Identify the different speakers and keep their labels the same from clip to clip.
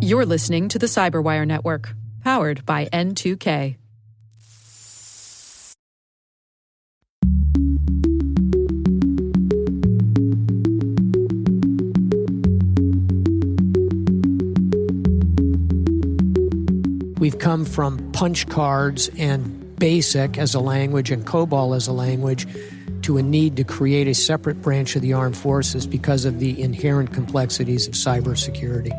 Speaker 1: You're listening to the Cyberwire Network, powered by N2K.
Speaker 2: We've come from punch cards and BASIC as a language and COBOL as a language to a need to create a separate branch of the armed forces because of the inherent complexities of cybersecurity.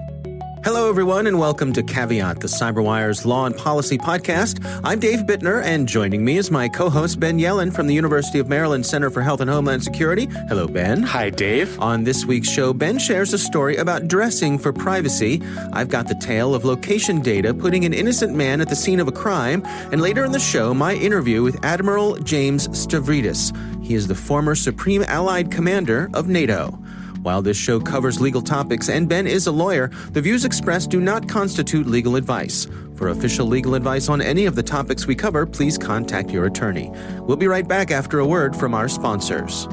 Speaker 3: Hello, everyone, and welcome to Caveat, the CyberWire's Law and Policy podcast. I'm Dave Bittner, and joining me is my co-host Ben Yellen from the University of Maryland Center for Health and Homeland Security. Hello, Ben.
Speaker 4: Hi, Dave.
Speaker 3: On this week's show, Ben shares a story about dressing for privacy. I've got the tale of location data putting an innocent man at the scene of a crime, and later in the show, my interview with Admiral James Stavridis. He is the former Supreme Allied Commander of NATO. While this show covers legal topics and Ben is a lawyer, the views expressed do not constitute legal advice. For official legal advice on any of the topics we cover, please contact your attorney. We'll be right back after a word from our sponsors.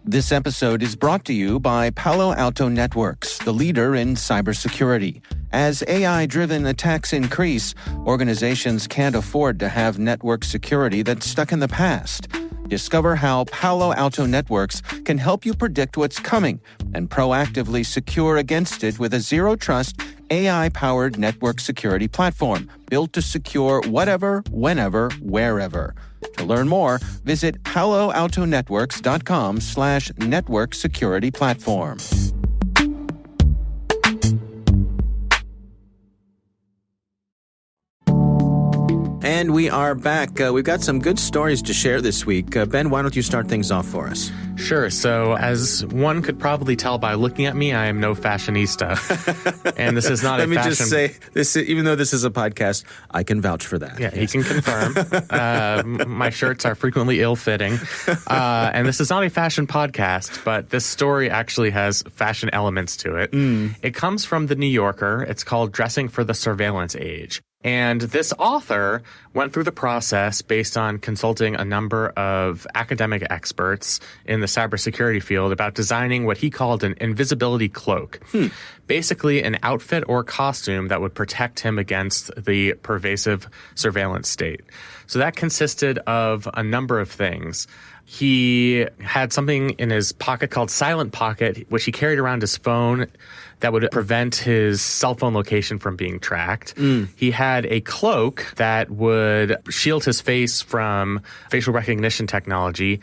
Speaker 3: This episode is brought to you by Palo Alto Networks, the leader in cybersecurity. As AI-driven attacks increase, organizations can't afford to have network security that's stuck in the past. Discover how Palo Alto Networks can help you predict what's coming and proactively secure against it with a zero-trust, AI-powered network security platform built to secure whatever, whenever, wherever. To learn more, visit paloaltonetworks.com/network security platform. And we are back. We've got some good stories to share this week. Ben, why don't you start things off for us?
Speaker 4: Sure. So as one could probably tell by looking at me, I am no fashionista. And this is not
Speaker 3: Let
Speaker 4: a
Speaker 3: me
Speaker 4: fashion...
Speaker 3: just say, this, even though this is a podcast, I can vouch for that.
Speaker 4: Yeah, yes. He can confirm. My shirts are frequently ill-fitting. And this is not a fashion podcast, but this story actually has fashion elements to it. It comes from The New Yorker. It's called Dressing for the Surveillance Age. And this author went through the process based on consulting a number of academic experts in the cybersecurity field about designing what he called an invisibility cloak. Basically an outfit or costume that would protect him against the pervasive surveillance state. So that consisted of a number of things. He had something in his pocket called Silent Pocket, which he carried around his phone that would prevent his cell phone location from being tracked. He had a cloak that would shield his face from facial recognition technology.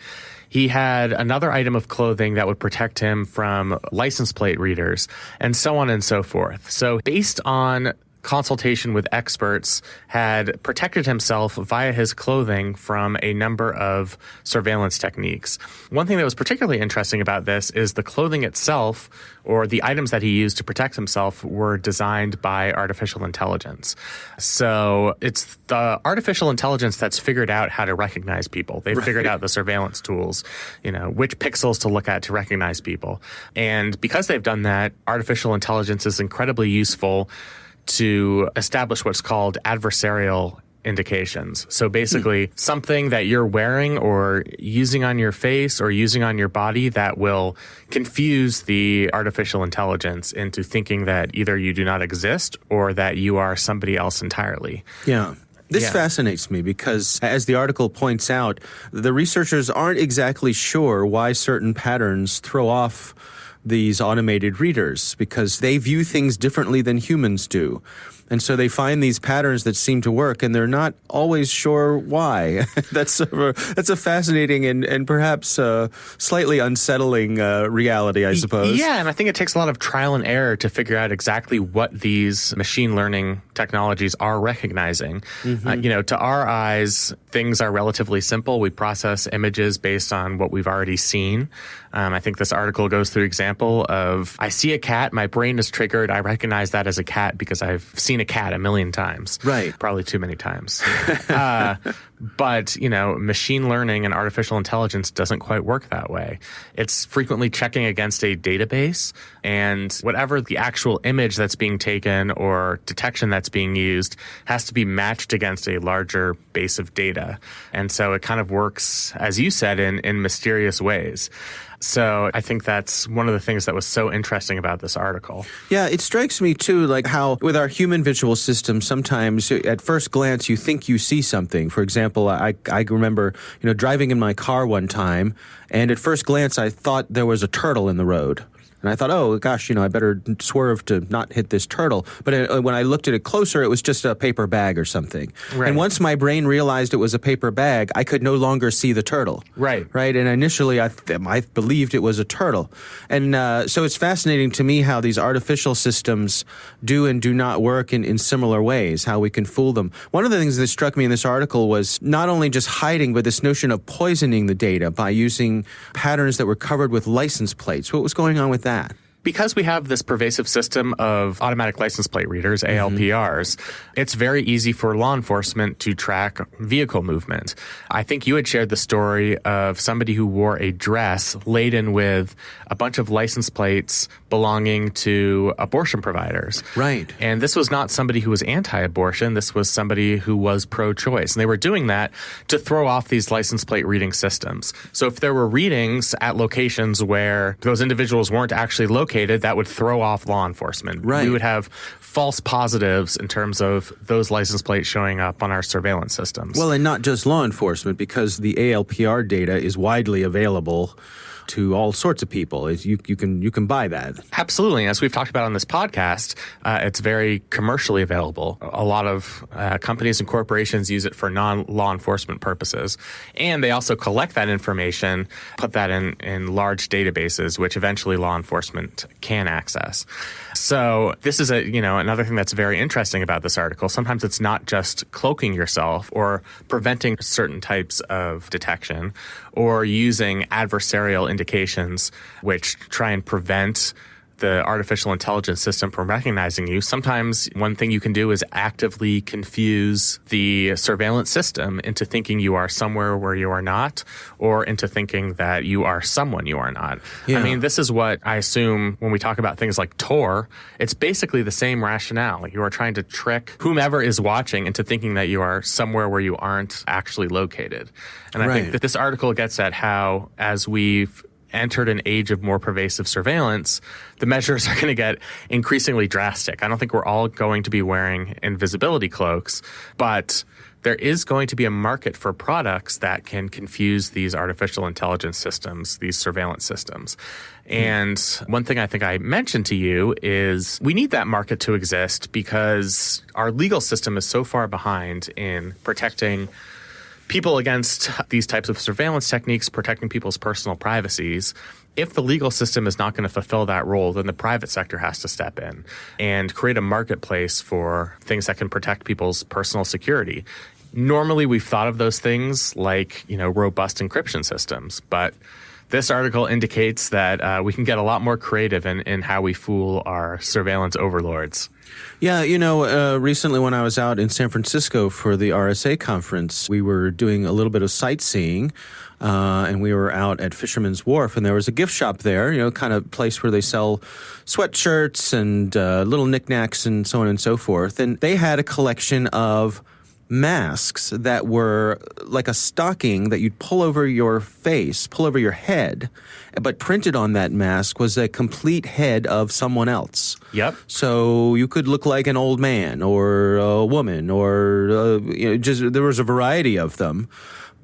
Speaker 4: He had another item of clothing that would protect him from license plate readers, and so on and so forth. So based on consultation with experts, had protected himself via his clothing from a number of surveillance techniques. One thing that was particularly interesting about this is the clothing itself, or the items that he used to protect himself, were designed by artificial intelligence. So it's the artificial intelligence that's figured out how to recognize people. They've figured out the surveillance tools, which pixels to look at to recognize people. And because they've done that, artificial intelligence is incredibly useful to establish what's called adversarial indications. So basically something that you're wearing or using on your face or using on your body that will confuse the artificial intelligence into thinking that either you do not exist or that you are somebody else entirely.
Speaker 3: Yeah. This fascinates me because, as the article points out, the researchers aren't exactly sure why certain patterns throw off these automated readers, because they view things differently than humans do. And so they find these patterns that seem to work, and they're not always sure why. That's a fascinating and perhaps slightly unsettling reality, I suppose.
Speaker 4: Yeah, and I think it takes a lot of trial and error to figure out exactly what these machine learning technologies are recognizing. To our eyes, things are relatively simple. We process images based on what we've already seen. I think this article goes through example of, I see a cat, my brain is triggered, I recognize that as a cat because I've seen a cat a million times.
Speaker 3: Right.
Speaker 4: Probably too many times. But, machine learning and artificial intelligence doesn't quite work that way. It's frequently checking against a database, and whatever the actual image that's being taken or detection that's being used has to be matched against a larger base of data. And so it kind of works, as you said, in mysterious ways. So I think that's one of the things that was so interesting about this article.
Speaker 3: Yeah, it strikes me too, like how with our human visual system, sometimes at first glance you think you see something. For example, I remember driving in my car one time, and at first glance I thought there was a turtle in the road. And I thought, oh, gosh, I better swerve to not hit this turtle. But when I looked at it closer, it was just a paper bag or something.
Speaker 4: Right.
Speaker 3: And once my brain realized it was a paper bag, I could no longer see the turtle.
Speaker 4: Right.
Speaker 3: Right. And initially, I believed it was a turtle. And so it's fascinating to me how these artificial systems do and do not work in similar ways, how we can fool them. One of the things that struck me in this article was not only just hiding, but this notion of poisoning the data by using patterns that were covered with license plates. What was going on with that?
Speaker 4: Because we have this pervasive system of automatic license plate readers, ALPRs, it's very easy for law enforcement to track vehicle movement. I think you had shared the story of somebody who wore a dress laden with a bunch of license plates belonging to abortion providers.
Speaker 3: Right.
Speaker 4: And this was not somebody who was anti-abortion. This was somebody who was pro-choice. And they were doing that to throw off these license plate reading systems. So if there were readings at locations where those individuals weren't actually located, that would throw off law enforcement.
Speaker 3: Right.
Speaker 4: We would have false positives in terms of those license plates showing up on our surveillance systems.
Speaker 3: Well, and not just law enforcement, because the ALPR data is widely available to all sorts of people. You can buy that.
Speaker 4: Absolutely. As we've talked about on this podcast, it's very commercially available. A lot of companies and corporations use it for non-law enforcement purposes. And they also collect that information, put that in large databases, which eventually law enforcement can access. So this is another thing that's very interesting about this article. Sometimes it's not just cloaking yourself or preventing certain types of detection or using adversarial indications which try and prevent the artificial intelligence system from recognizing you. Sometimes one thing you can do is actively confuse the surveillance system into thinking you are somewhere where you are not, or into thinking that you are someone you are not.
Speaker 3: Yeah.
Speaker 4: I mean, this is what I assume when we talk about things like Tor. It's basically the same rationale. You are trying to trick whomever is watching into thinking that you are somewhere where you aren't actually located. And I think that this article gets at how, as we've entered an age of more pervasive surveillance, the measures are going to get increasingly drastic. I don't think we're all going to be wearing invisibility cloaks, but there is going to be a market for products that can confuse these artificial intelligence systems, these surveillance systems. And one thing I think I mentioned to you is we need that market to exist because our legal system is so far behind in protecting people against these types of surveillance techniques, protecting people's personal privacies. If the legal system is not going to fulfill that role, then the private sector has to step in and create a marketplace for things that can protect people's personal security. Normally, we've thought of those things like, robust encryption systems, but this article indicates that we can get a lot more creative in how we fool our surveillance overlords.
Speaker 3: Yeah, recently when I was out in San Francisco for the RSA conference, we were doing a little bit of sightseeing, and we were out at Fisherman's Wharf, and there was a gift shop there, kind of place where they sell sweatshirts and little knickknacks and so on and so forth. And they had a collection of masks that were like a stocking that you'd pull over your face, pull over your head, but printed on that mask was a complete head of someone else.
Speaker 4: Yep.
Speaker 3: So you could look like an old man or a woman or just there was a variety of them.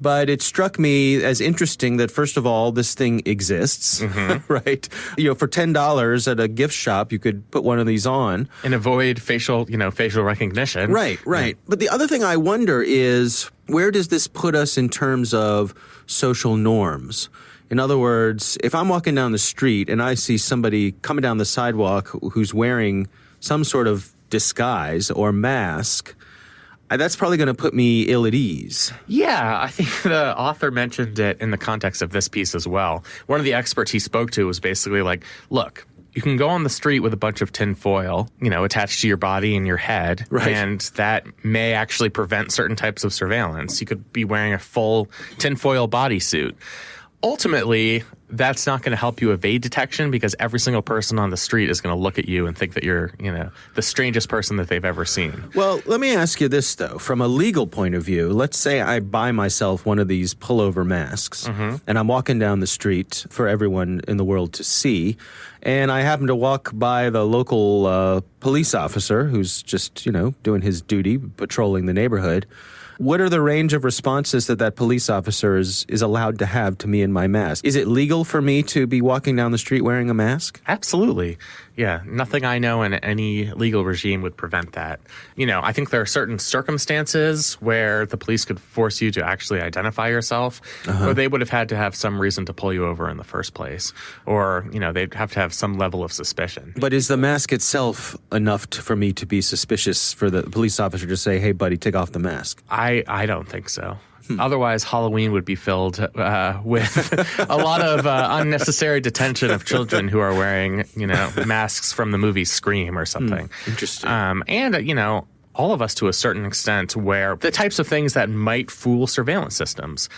Speaker 3: But it struck me as interesting that, first of all, this thing exists, right? For $10 at a gift shop, you could put one of these on.
Speaker 4: And avoid facial recognition.
Speaker 3: Right. Yeah. But the other thing I wonder is, where does this put us in terms of social norms? In other words, if I'm walking down the street and I see somebody coming down the sidewalk who's wearing some sort of disguise or mask, that's probably going to put me ill at ease.
Speaker 4: Yeah, I think the author mentioned it in the context of this piece as well. One of the experts he spoke to was basically like, look, you can go on the street with a bunch of tinfoil, attached to your body and your head, and that may actually prevent certain types of surveillance. You could be wearing a full tinfoil bodysuit. Ultimately, that's not going to help you evade detection because every single person on the street is going to look at you and think that you're, the strangest person that they've ever seen.
Speaker 5: Well, let me ask you this, though. From a legal point of view, let's say I buy myself one of these pullover masks, and I'm walking down the street for everyone in the world to see, and I happen to walk by the local police officer who's just, doing his duty, patrolling the neighborhood. What are the range of responses that police officer is allowed to have to me and my mask? Is it legal for me to be walking down the street wearing a mask?
Speaker 4: Absolutely. Yeah, nothing I know in any legal regime would prevent that. I think there are certain circumstances where the police could force you to actually identify yourself, or they would have had to have some reason to pull you over in the first place, or, they'd have to have some level of suspicion.
Speaker 5: But is the mask itself enough for me to be suspicious for the police officer to say, hey, buddy, take off the mask?
Speaker 4: I don't think so. Otherwise, Halloween would be filled with a lot of unnecessary detention of children who are wearing, masks from the movie Scream or something.
Speaker 5: Interesting.
Speaker 4: And all of us to a certain extent where the types of things that might fool surveillance systems.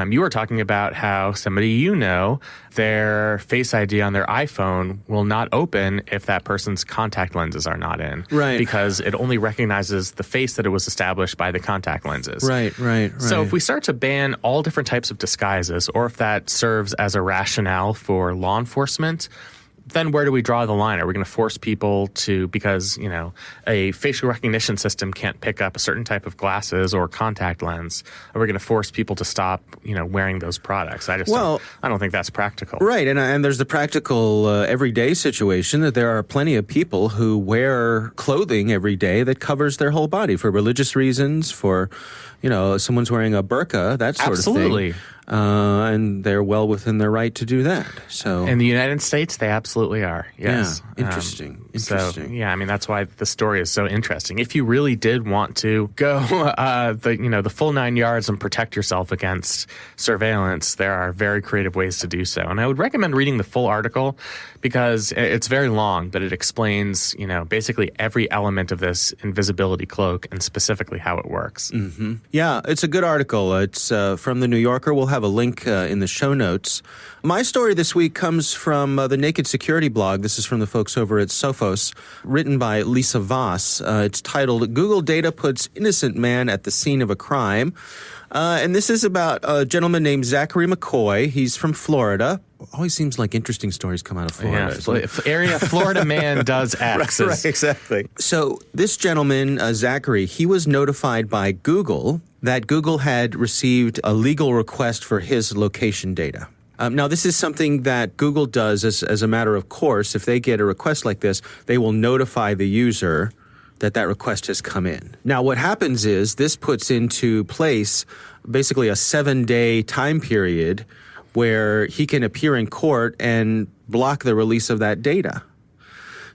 Speaker 4: You were talking about how somebody their Face ID on their iPhone will not open if that person's contact lenses are not in.
Speaker 5: Right.
Speaker 4: Because it only recognizes the face that it was established by the contact lenses.
Speaker 5: Right.
Speaker 4: So if we start to ban all different types of disguises, or if that serves as a rationale for law enforcement, then where do we draw the line? Are we going to force people to, because, a facial recognition system can't pick up a certain type of glasses or contact lens, are we going to force people to stop, wearing those products? I don't think that's practical.
Speaker 5: Right. And there's the practical everyday situation that there are plenty of people who wear clothing every day that covers their whole body for religious reasons, for, someone's wearing a burqa, that sort of thing.
Speaker 4: Absolutely.
Speaker 5: And they're well within their right to do that. So
Speaker 4: in the United States, they absolutely are. Yes.
Speaker 5: Yeah. Interesting.
Speaker 4: So, that's why the story is so interesting. If you really did want to go the full 9 yards and protect yourself against surveillance, there are very creative ways to do so. And I would recommend reading the full article because it's very long, but it explains, basically every element of this invisibility cloak and specifically how it works.
Speaker 5: Mm-hmm. Yeah, it's a good article. It's from the New Yorker. We'll have a link in the show notes. My story this week comes from the Naked Security blog. This is from the folks over at Sophos, written by Lisa Voss. It's titled, Google Data Puts Innocent Man at the Scene of a Crime. And this is about a gentleman named Zachary McCoy. He's from Florida. Always seems like interesting stories come out of Florida.
Speaker 4: Yeah, Florida man does X.
Speaker 5: Right, exactly. So this gentleman, Zachary, he was notified by Google that Google had received a legal request for his location data. Now, this is something that Google does as a matter of course. If they get a request like this, they will notify the user that request has come in. Now, what happens is this puts into place basically a 7-day time period where he can appear in court and block the release of that data.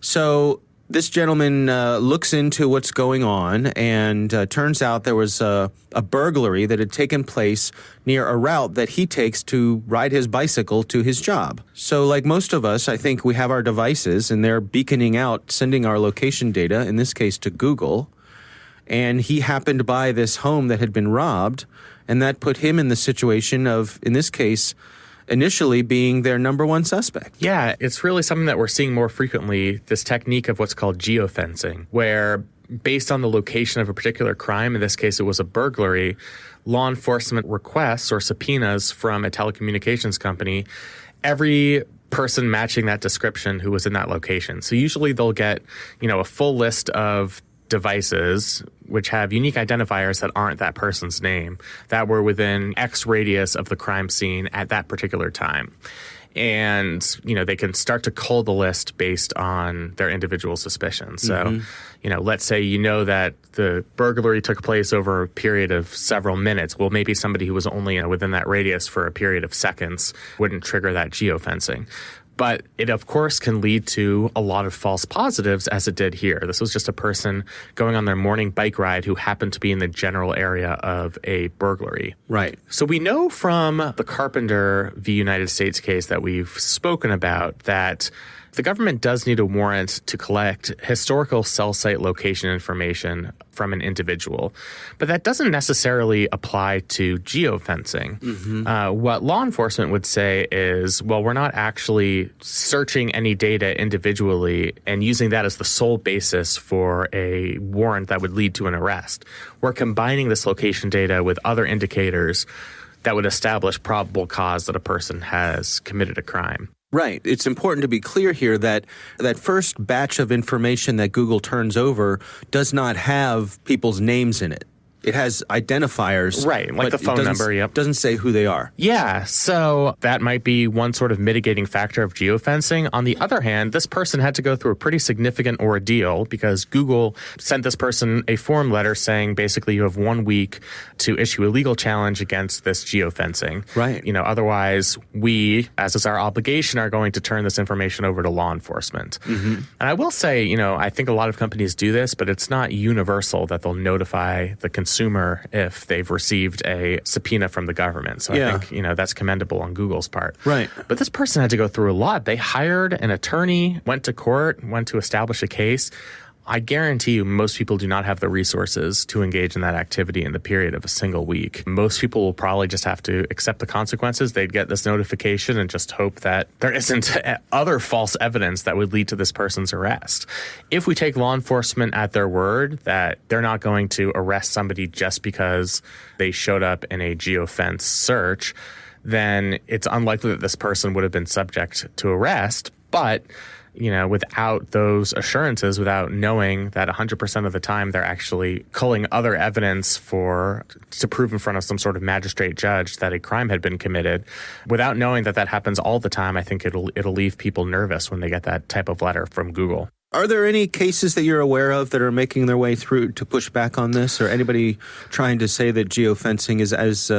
Speaker 5: So this gentleman looks into what's going on, and turns out there was a burglary that had taken place near a route that he takes to ride his bicycle to his job. So like most of us, I think we have our devices, and they're beaconing out, sending our location data, in this case to Google. And he happened by this home that had been robbed, and that put him in the situation of, in this case, initially being their number one suspect.
Speaker 4: Yeah, it's really something that we're seeing more frequently, this technique of what's called geofencing, where based on the location of a particular crime, in this case it was a burglary, law enforcement requests or subpoenas from a telecommunications company every person matching that description who was in that location. So usually they'll get, a full list of devices which have unique identifiers that aren't that person's name, that were within X radius of the crime scene at that particular time. And, they can start to cull the list based on their individual suspicions. So, let's say that the burglary took place over a period of several minutes. Well, maybe somebody who was only within that radius for a period of seconds wouldn't trigger that geofencing. But it, of course, can lead to a lot of false positives, as it did here. This was just a person going on their morning bike ride who happened to be in the general area of a burglary.
Speaker 5: Right.
Speaker 4: So we know from the Carpenter v. United States case that we've spoken about that The government does need a warrant to collect historical cell site location information from an individual, but that doesn't necessarily apply to geofencing. What law enforcement would say is, well, we're not actually searching any data individually and using that as the sole basis for a warrant that would lead to an arrest. We're combining this location data with other indicators that would establish probable cause that a person has committed a crime.
Speaker 5: Right. It's important to be clear here that that first batch of information that Google turns over does not have people's names in it. It has identifiers.
Speaker 4: Right, like the phone number, yep.
Speaker 5: Doesn't say who they are.
Speaker 4: Yeah, so that might be one sort of mitigating factor of geofencing. On the other hand, this person had to go through a pretty significant ordeal because Google sent this person a form letter saying basically you have 1 week to issue a legal challenge against this geofencing.
Speaker 5: Right.
Speaker 4: Otherwise we, as is our obligation, are going to turn this information over to law enforcement. And I will say, I think a lot of companies do this, but it's not universal that they'll notify the consumer if they've received a subpoena from the government. So I think, that's commendable on Google's part.
Speaker 5: Right.
Speaker 4: But this person had to go through a lot. They hired an attorney, went to court, went to establish a case. I guarantee you most people do not have the resources to engage in that activity in the period of a single week. Most people will probably just have to accept the consequences. They'd get this notification and just hope that there isn't other false evidence that would lead to this person's arrest. If we take law enforcement at their word that they're not going to arrest somebody just because they showed up in a geofence search, then it's unlikely that this person would have been subject to arrest. But without those assurances, without knowing that 100% of the time they're actually culling other evidence to prove in front of some sort of magistrate judge that a crime had been committed, without knowing that that happens all the time, I think it'll leave people nervous when they get that type of letter from Google.
Speaker 5: Are there any cases that you're aware of that are making their way through to push back on this, or anybody trying to say that geofencing is as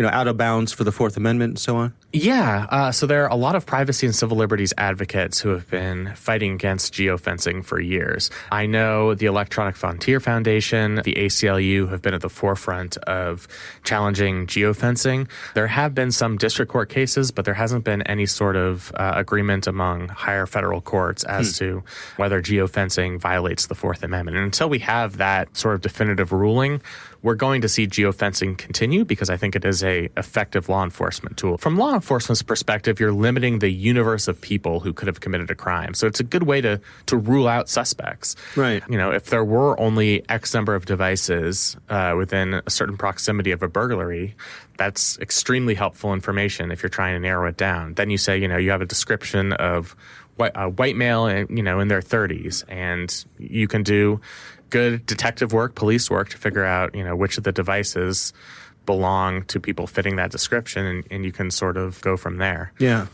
Speaker 5: out of bounds for the Fourth Amendment and so on?
Speaker 4: Yeah. So there are a lot of privacy and civil liberties advocates who have been fighting against geofencing for years. I know the Electronic Frontier Foundation, the ACLU have been at the forefront of challenging geofencing. There have been some district court cases, but there hasn't been any sort of agreement among higher federal courts as to whether geofencing violates the Fourth Amendment. And until we have that sort of definitive ruling, we're going to see geofencing continue because I think it is a effective law enforcement tool. From law enforcement's perspective, you're limiting the universe of people who could have committed a crime. So it's a good way to rule out suspects.
Speaker 5: Right.
Speaker 4: If there were only X number of devices within a certain proximity of a burglary, that's extremely helpful information if you're trying to narrow it down. Then you say, you have a description of a white male, in their 30s, and you can do good detective work, police work to figure out, which of the devices belong to people fitting that description, and you can sort of go from there.
Speaker 5: Yeah,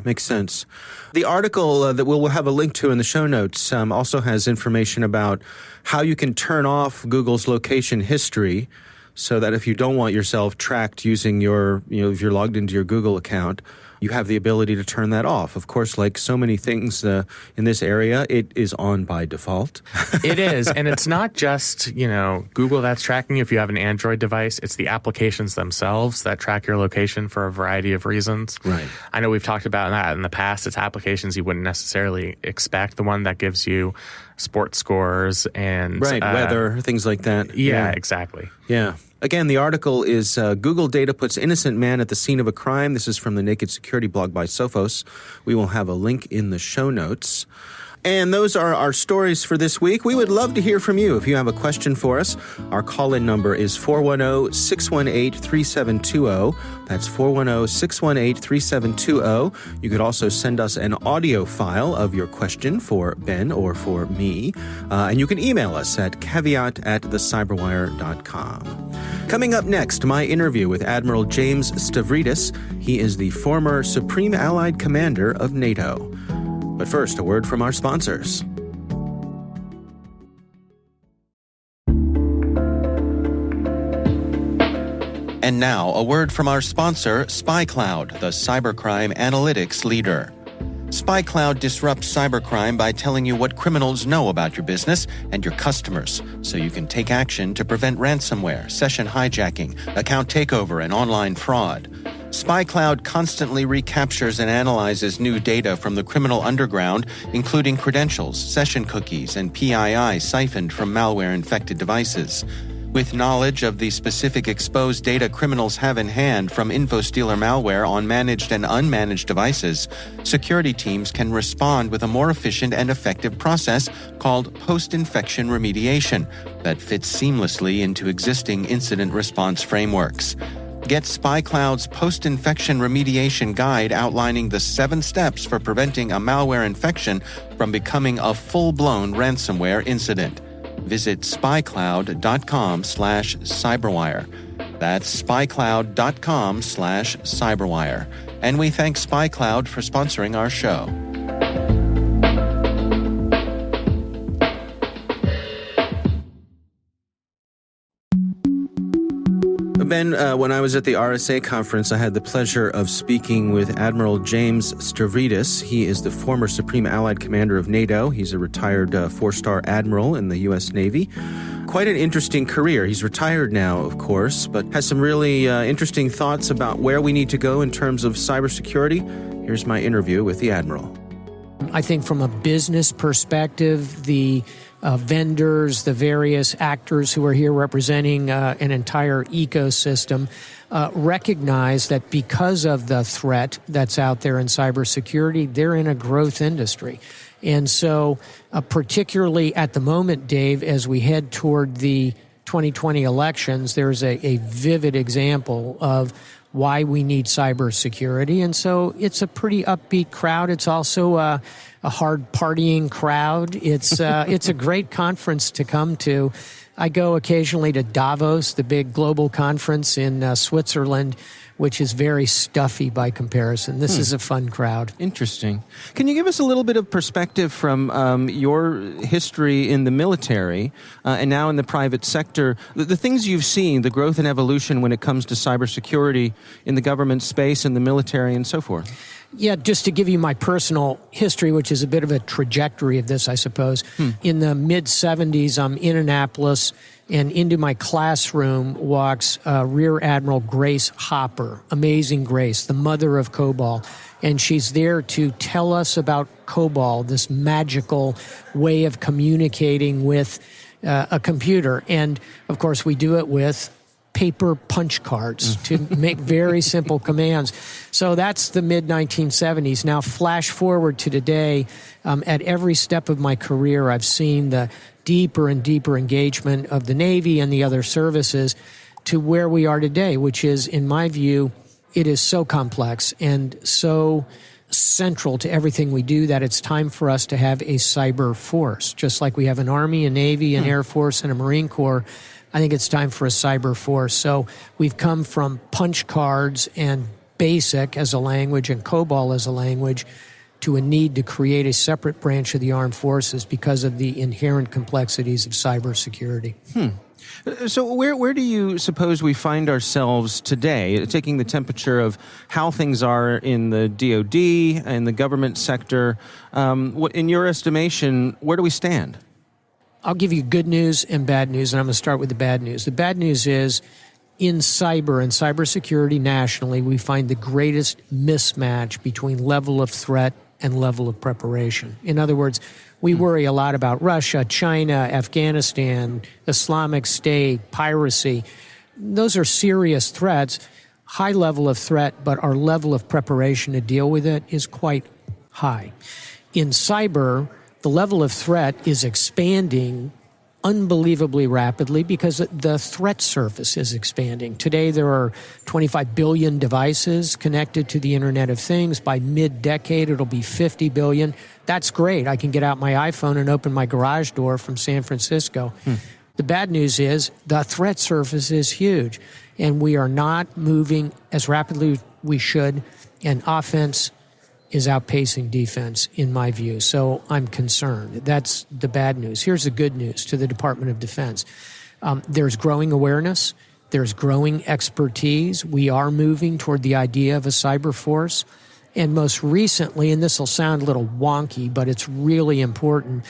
Speaker 5: makes sense. The article that we'll have a link to in the show notes also has information about how you can turn off Google's location history so that if you don't want yourself tracked using your, if you're logged into your Google account, you have the ability to turn that off. Of course, like so many things in this area, it is on by default.
Speaker 4: It is. And it's not just, Google that's tracking you if you have an Android device. It's the applications themselves that track your location for a variety of reasons.
Speaker 5: Right.
Speaker 4: I know we've talked about that in the past. It's applications you wouldn't necessarily expect. The one that gives you sports scores and
Speaker 5: weather, things like that.
Speaker 4: Yeah, exactly.
Speaker 5: Yeah. Again, the article is Google data puts innocent man at the scene of a crime. This is from the Naked Security blog by Sophos. We will have a link in the show notes. And those are our stories for this week. We would love to hear from you if you have a question for us. Our call-in number is 410-618-3720. That's 410-618-3720. You could also send us an audio file of your question for Ben or for me. And you can email us at caveat@thecyberwire.com. Coming up next, my interview with Admiral James Stavridis. He is the former Supreme Allied Commander of NATO. But first, a word from our sponsors.
Speaker 3: And now, a word from our sponsor, SpyCloud, the cybercrime analytics leader. SpyCloud disrupts cybercrime by telling you what criminals know about your business and your customers, so you can take action to prevent ransomware, session hijacking, account takeover, and online fraud. SpyCloud constantly recaptures and analyzes new data from the criminal underground, including credentials, session cookies, and PII siphoned from malware-infected devices. With knowledge of the specific exposed data criminals have in hand from InfoStealer malware on managed and unmanaged devices, security teams can respond with a more efficient and effective process called post-infection remediation that fits seamlessly into existing incident response frameworks. Get SpyCloud's post-infection remediation guide outlining the 7 steps for preventing a malware infection from becoming a full-blown ransomware incident. Visit spycloud.com/cyberwire. That's spycloud.com/cyberwire. And we thank SpyCloud for sponsoring our show.
Speaker 5: Ben, when I was at the RSA conference, I had the pleasure of speaking with Admiral James Stavridis. He is the former Supreme Allied Commander of NATO. He's a retired 4-star admiral in the U.S. Navy. Quite an interesting career. He's retired now, of course, but has some really interesting thoughts about where we need to go in terms of cybersecurity. Here's my interview with the Admiral.
Speaker 2: I think from a business perspective, the vendors, the various actors who are here representing an entire ecosystem recognize that because of the threat that's out there in cybersecurity, they're in a growth industry. And so particularly at the moment, Dave, as we head toward the 2020 elections, there's a vivid example of why we need cybersecurity. And so it's a pretty upbeat crowd. It's also a hard partying crowd. It's a great conference to come to. I go occasionally to Davos, the big global conference in Switzerland, which is very stuffy by comparison. This is a fun crowd.
Speaker 5: Interesting. Can you give us a little bit of perspective from your history in the military and now in the private sector, the things you've seen, the growth and evolution when it comes to cybersecurity in the government space, in the military, and so forth?
Speaker 2: Yeah, just to give you my personal history, which is a bit of a trajectory of this, I suppose. In the mid-'70s, I'm in Annapolis, and into my classroom walks Rear Admiral Grace Hopper, Amazing Grace, the mother of COBOL. And she's there to tell us about COBOL, this magical way of communicating with a computer. And, of course, we do it with paper punch cards to make very simple commands. So that's the mid-1970s. Now, flash forward to today, at every step of my career, I've seen the deeper and deeper engagement of the Navy and the other services to where we are today, which is, in my view, it is so complex and so central to everything we do that it's time for us to have a cyber force. Just like we have an Army, a Navy, an Air Force, and a Marine Corps, I think it's time for a cyber force. So we've come from punch cards and BASIC as a language and COBOL as a language to a need to create a separate branch of the armed forces because of the inherent complexities of cybersecurity.
Speaker 5: So where do you suppose we find ourselves today, taking the temperature of how things are in the DoD and the government sector? In your estimation, where do we stand?
Speaker 2: I'll give you good news and bad news, and I'm going to start with the bad news. The bad news is in cyber and cybersecurity nationally, we find the greatest mismatch between level of threat and level of preparation. In other words, we worry a lot about Russia, China, Afghanistan, Islamic State, piracy. Those are serious threats, high level of threat, but our level of preparation to deal with it is quite high. In cyber, the level of threat is expanding unbelievably rapidly because the threat surface is expanding. Today, there are 25 billion devices connected to the Internet of Things. By mid-decade, it'll be 50 billion. That's great. I can get out my iPhone and open my garage door from San Francisco. The bad news is the threat surface is huge, and we are not moving as rapidly as we should, and offense is outpacing defense, in my view. So I'm concerned. That's the bad news. Here's the good news to the Department of Defense. There's growing awareness. There's growing expertise. We are moving toward the idea of a cyber force. And most recently, and this will sound a little wonky, but it's really important,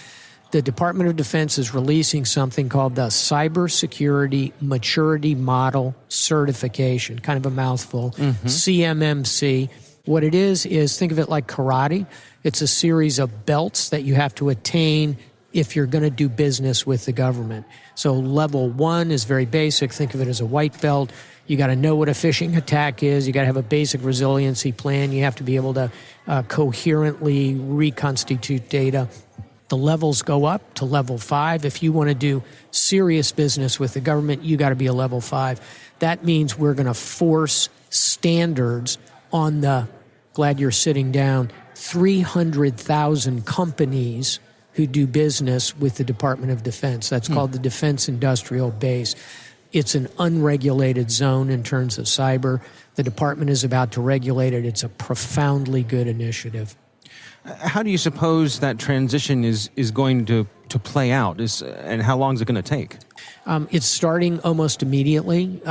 Speaker 2: the Department of Defense is releasing something called the Cybersecurity Maturity Model Certification, kind of a mouthful, CMMC. What it is think of it like karate. It's a series of belts that you have to attain if you're going to do business with the government. So level 1 is very basic. Think of it as a white belt. You got to know what a phishing attack is. You got to have a basic resiliency plan. You have to be able to coherently reconstitute data. The levels go up to level 5. If you want to do serious business with the government, you got to be a level 5. That means we're going to force standards on the, glad you're sitting down, 300,000 companies who do business with the Department of Defense. That's called the Defense Industrial Base. It's an unregulated zone in terms of cyber. The department is about to regulate it. It's a profoundly good initiative.
Speaker 5: How do you suppose that transition is going to play out? And how long is it going to take?
Speaker 2: It's starting almost immediately.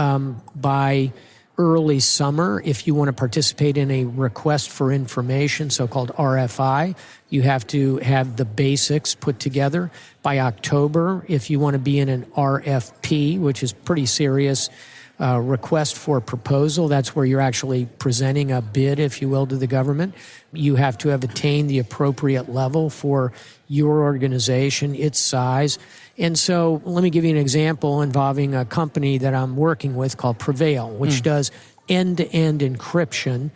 Speaker 2: By early summer, if you want to participate in a request for information, so-called RFI, you have to have the basics put together. By October, if you want to be in an RFP, which is pretty serious, request for proposal, that's where you're actually presenting a bid, if you will, to the government. You have to have attained the appropriate level for your organization, its size. And so let me give you an example involving a company that I'm working with called Prevail, which does end-to-end encryption.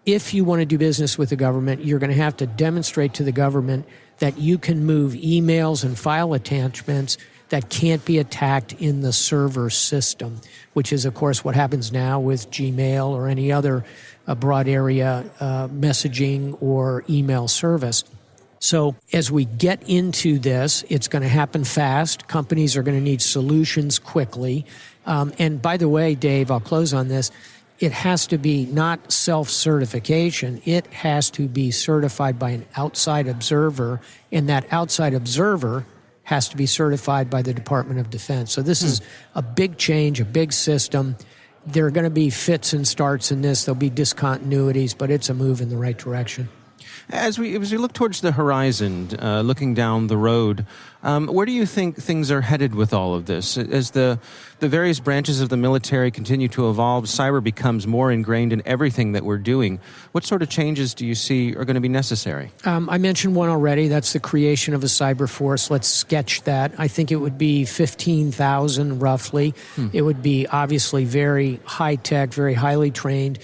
Speaker 2: If you want to do business with the government, you're going to have to demonstrate to the government that you can move emails and file attachments that can't be attacked in the server system, which is, of course, what happens now with Gmail or any other broad area messaging or email service. So as we get into this, it's going to happen fast. Companies are going to need solutions quickly. And by the way, Dave, I'll close on this. It has to be not self-certification. It has to be certified by an outside observer, and that outside observer has to be certified by the Department of Defense. So this is a big change, a big system. There are going to be fits and starts in this. There'll be discontinuities, but it's a move in the right direction.
Speaker 5: As we look towards the horizon, looking down the road, where do you think things are headed with all of this? As the various branches of the military continue to evolve, cyber becomes more ingrained in everything that we're doing. What sort of changes do you see are going to be necessary?
Speaker 2: I mentioned one already. That's the creation of a cyber force. Let's sketch that. I think it would be 15,000 roughly. It would be obviously very high-tech, very highly trained.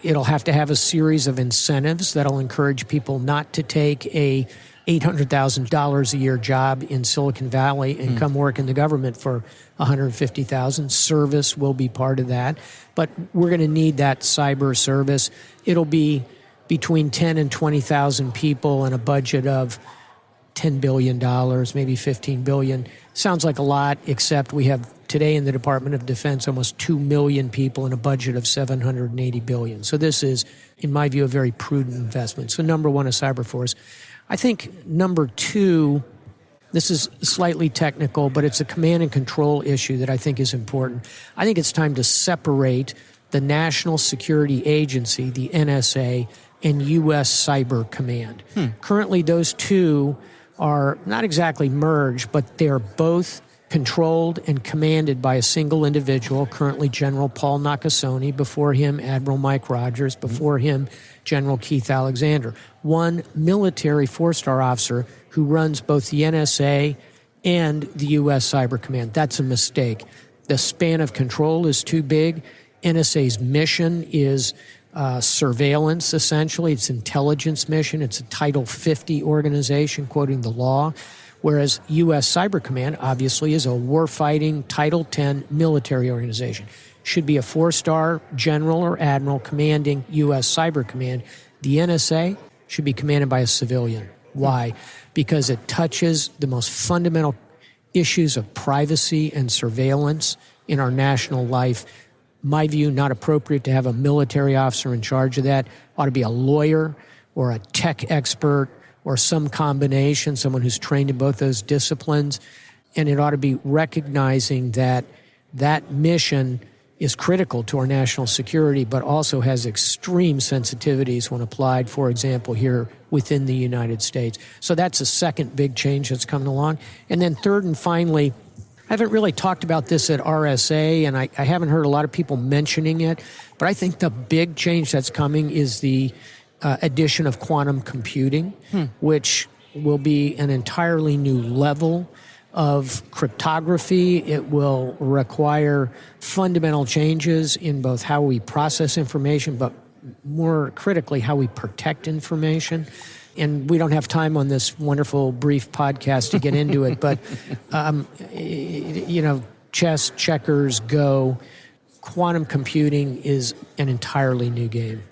Speaker 2: It'll have to have a series of incentives that'll encourage people not to take a $800,000 a year job in Silicon Valley and come work in the government for $150,000. Service will be part of that. But we're going to need that cyber service. It'll be between 10 and 20,000 people and a budget of $10 billion, maybe $15 billion. Sounds like a lot, except we have today in the Department of Defense almost 2 million people and a budget of $780 billion. So this is, in my view, a very prudent investment. So number one, a cyber force. I think number two, this is slightly technical, but it's a command and control issue that I think is important. I think it's time to separate the National Security Agency, the NSA, and U.S. Cyber Command. Currently, those two are not exactly merged, but they're both controlled and commanded by a single individual, currently General Paul Nakasone, before him Admiral Mike Rogers, before him General Keith Alexander. One military four-star officer who runs both the NSA and the U.S. Cyber Command. That's a mistake. The span of control is too big. NSA's mission is surveillance, essentially. It's intelligence mission. It's a Title 50 organization, quoting the law. Whereas U.S. Cyber Command, obviously, is a warfighting Title 10 military organization. Should be a four-star general or admiral commanding U.S. Cyber Command. The NSA should be commanded by a civilian. Why? Because it touches the most fundamental issues of privacy and surveillance in our national life. My view, not appropriate to have a military officer in charge of that. Ought to be a lawyer or a tech expert or some combination, someone who's trained in both those disciplines. And it ought to be recognizing that that mission is critical to our national security, but also has extreme sensitivities when applied, for example, here within the United States. So that's a second big change that's coming along. And then third and finally, I haven't really talked about this at RSA, and I haven't heard a lot of people mentioning it, but I think the big change that's coming is the addition of quantum computing, which will be an entirely new level of cryptography. It will require fundamental changes in both how we process information, but more critically, how we protect information. And we don't have time on this wonderful, brief podcast to get into it, but, chess, checkers, Go, quantum computing is an entirely new game.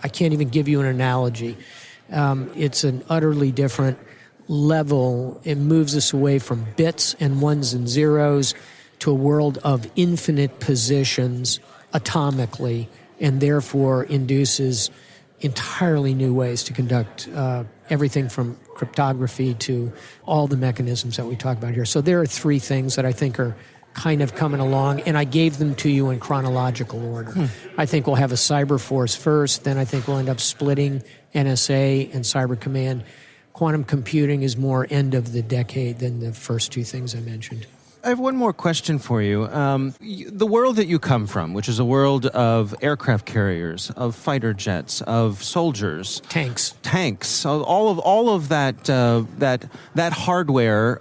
Speaker 2: I can't even give you an analogy. It's an utterly different level. It moves us away from bits and ones and zeros to a world of infinite positions atomically, and therefore induces entirely new ways to conduct everything from cryptography to all the mechanisms that we talk about here. So there are three things that I think are kind of coming along, and I gave them to you in chronological order. I think we'll have a cyber force first, then I think we'll end up splitting NSA and Cyber Command. Quantum computing is more end of the decade than the first two things I mentioned.
Speaker 5: I have one more question for you. The world that you come from, which is a world of aircraft carriers, of fighter jets, of soldiers,
Speaker 2: tanks,
Speaker 5: so all of that that hardware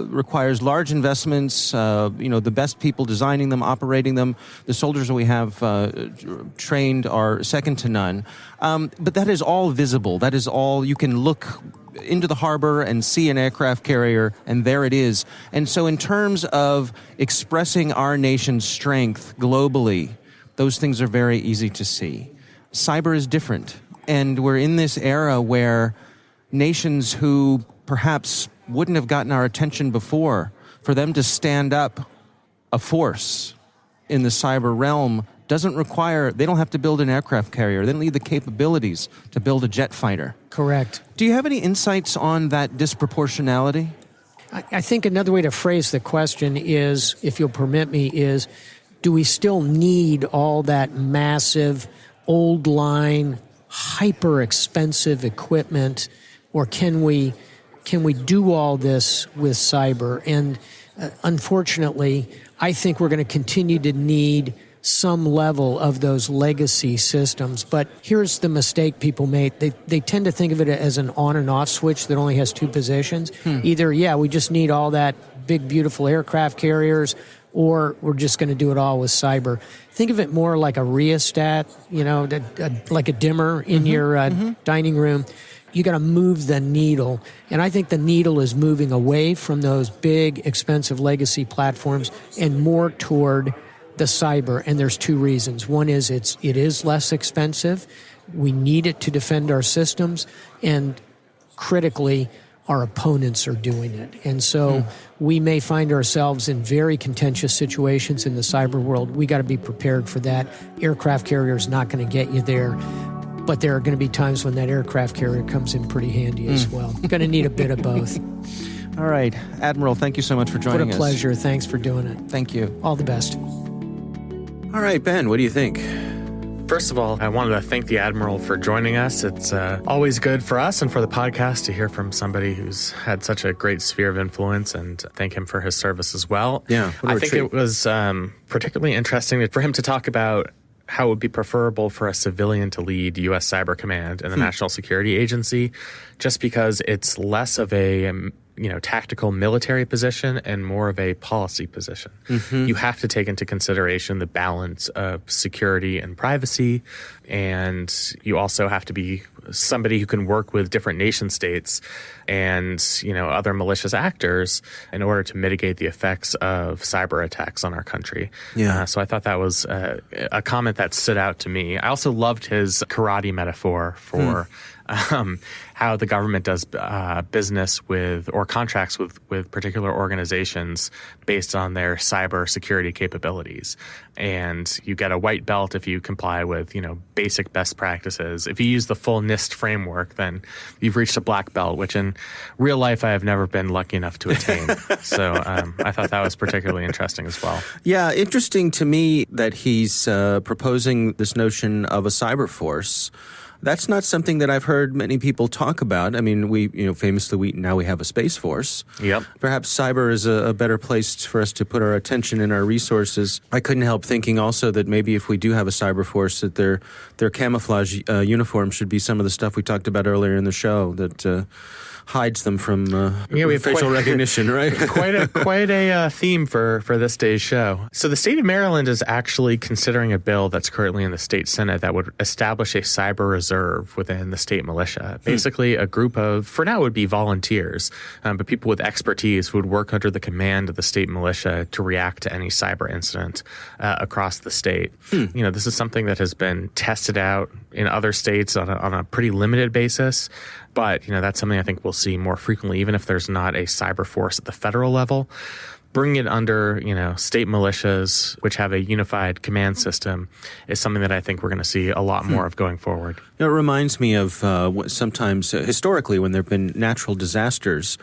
Speaker 5: requires large investments. The best people designing them, operating them. The soldiers that we have trained are second to none. But that is all visible. That is all you can look into the harbor and see an aircraft carrier, and there it is. And so in terms of expressing our nation's strength globally, those things are very easy to see. Cyber is different, and we're in this era where nations who perhaps wouldn't have gotten our attention before, for them to stand up a force in the cyber realm doesn't require, they don't have to build an aircraft carrier. They don't need the capabilities to build a jet fighter.
Speaker 2: Correct.
Speaker 5: Do you have any insights on that disproportionality?
Speaker 2: I think another way to phrase the question is, if you'll permit me, is do we still need all that massive, old line, hyper expensive equipment, or can we do all this with cyber? And unfortunately, I think we're going to continue to need some level of those legacy systems. But here's the mistake people make. They tend to think of it as an on and off switch that only has two positions. Either, we just need all that big, beautiful aircraft carriers, or we're just going to do it all with cyber. Think of it more like a rheostat, like a dimmer in your dining room. You got to move the needle. And I think the needle is moving away from those big, expensive legacy platforms and more toward the cyber, and there's two reasons. One is it is less expensive. We need it to defend our systems, and critically, our opponents are doing it. And so we may find ourselves in very contentious situations in the cyber world. We got to be prepared for that. Aircraft carrier is not going to get you there, but there are going to be times when that aircraft carrier comes in pretty handy as well. You're going to need a bit of both.
Speaker 5: All right. Admiral, thank you so much for joining us.
Speaker 2: What a pleasure. Thanks for doing it.
Speaker 5: Thank you.
Speaker 2: All the best.
Speaker 5: All right, Ben, what do you think?
Speaker 4: First of all, I wanted to thank the Admiral for joining us. It's always good for us and for the podcast to hear from somebody who's had such a great sphere of influence, and thank him for his service as well.
Speaker 5: Yeah,
Speaker 4: I think it was particularly interesting for him to talk about how it would be preferable for a civilian to lead U.S. Cyber Command and the National Security Agency, just because it's less of a tactical military position and more of a policy position. You have to take into consideration the balance of security and privacy, and you also have to be somebody who can work with different nation states and other malicious actors in order to mitigate the effects of cyber attacks on our country. So I thought that was a comment that stood out to me. I also loved his karate metaphor for how the government does business with or contracts with particular organizations based on their cyber security capabilities. And you get a white belt if you comply with, basic best practices. If you use the full NIST framework, then you've reached a black belt, which in real life I have never been lucky enough to attain. So I thought that was particularly interesting as well.
Speaker 5: Yeah, interesting to me that he's proposing this notion of a cyber force. That's not something that I've heard many people talk about. I mean, famously, we have a space force.
Speaker 4: Yep.
Speaker 5: Perhaps cyber is a better place for us to put our attention and our resources. I couldn't help thinking also that maybe if we do have a cyber force, that their camouflage uniform should be some of the stuff we talked about earlier in the show that hides them from facial recognition, right?
Speaker 4: quite a theme for this day's show. So the state of Maryland is actually considering a bill that's currently in the state Senate that would establish a cyber reserve within the state militia. Basically, a group of, for now, would be volunteers, but people with expertise who would work under the command of the state militia to react to any cyber incident across the state. This is something that has been tested out in other states on a pretty limited basis. But, that's something I think we'll see more frequently, even if there's not a cyber force at the federal level. Bringing it under, state militias, which have a unified command system, is something that I think we're going to see a lot more of going forward.
Speaker 5: It reminds me of sometimes, historically, when there have been natural disasters,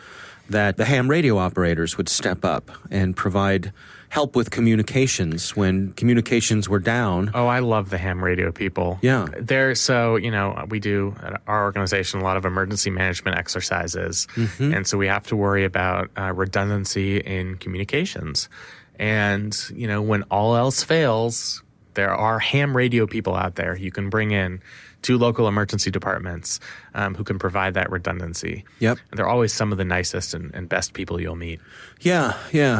Speaker 5: that the ham radio operators would step up and provide help with communications when communications were down.
Speaker 4: Oh, I love the ham radio people.
Speaker 5: Yeah.
Speaker 4: We do at our organization a lot of emergency management exercises. And so we have to worry about redundancy in communications. And, when all else fails, there are ham radio people out there you can bring in to local emergency departments who can provide that redundancy.
Speaker 5: Yep.
Speaker 4: And they're always some of the nicest and best people you'll meet.
Speaker 5: Yeah,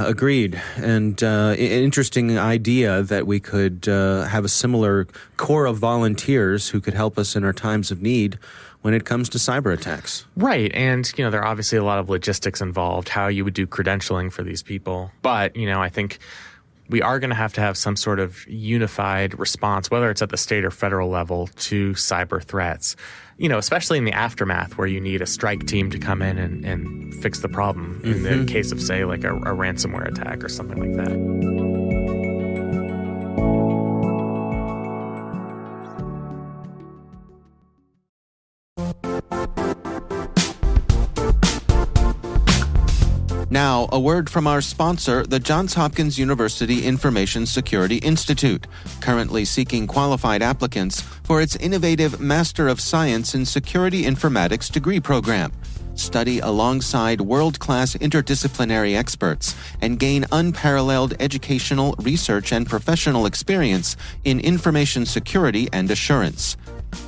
Speaker 5: agreed. And an interesting idea that we could have a similar core of volunteers who could help us in our times of need when it comes to cyber attacks.
Speaker 4: Right. And, there are obviously a lot of logistics involved, how you would do credentialing for these people. But, I think we are going to have some sort of unified response, whether it's at the state or federal level, to cyber threats, especially in the aftermath where you need a strike team to come in and fix the problem in the case of, say, like a ransomware attack or something like that.
Speaker 3: Now, a word from our sponsor, the Johns Hopkins University Information Security Institute, currently seeking qualified applicants for its innovative Master of Science in Security Informatics degree program. Study alongside world-class interdisciplinary experts and gain unparalleled educational, research, and professional experience in information security and assurance.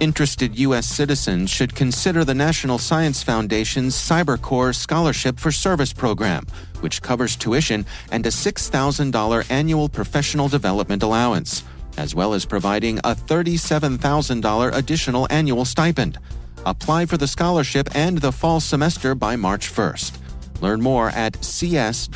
Speaker 3: Interested U.S. citizens should consider the National Science Foundation's CyberCorps Scholarship for Service program, which covers tuition and a $6,000 annual professional development allowance, as well as providing a $37,000 additional annual stipend. Apply for the scholarship and the fall semester by March 1st. Learn more at cs.jhu.edu/MSSI.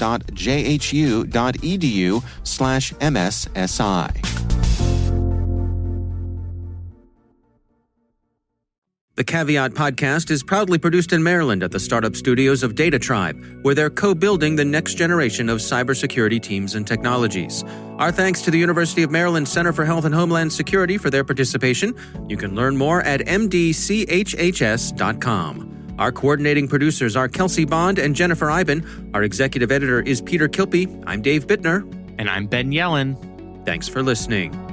Speaker 5: The Caveat podcast is proudly produced in Maryland at the startup studios of Data Tribe, where they're co-building the next generation of cybersecurity teams and technologies. Our thanks to the University of Maryland Center for Health and Homeland Security for their participation. You can learn more at mdchhs.com. Our coordinating producers are Kelsey Bond and Jennifer Iben. Our executive editor is Peter Kilpie. I'm Dave Bittner.
Speaker 4: And I'm Ben Yellen.
Speaker 5: Thanks for listening.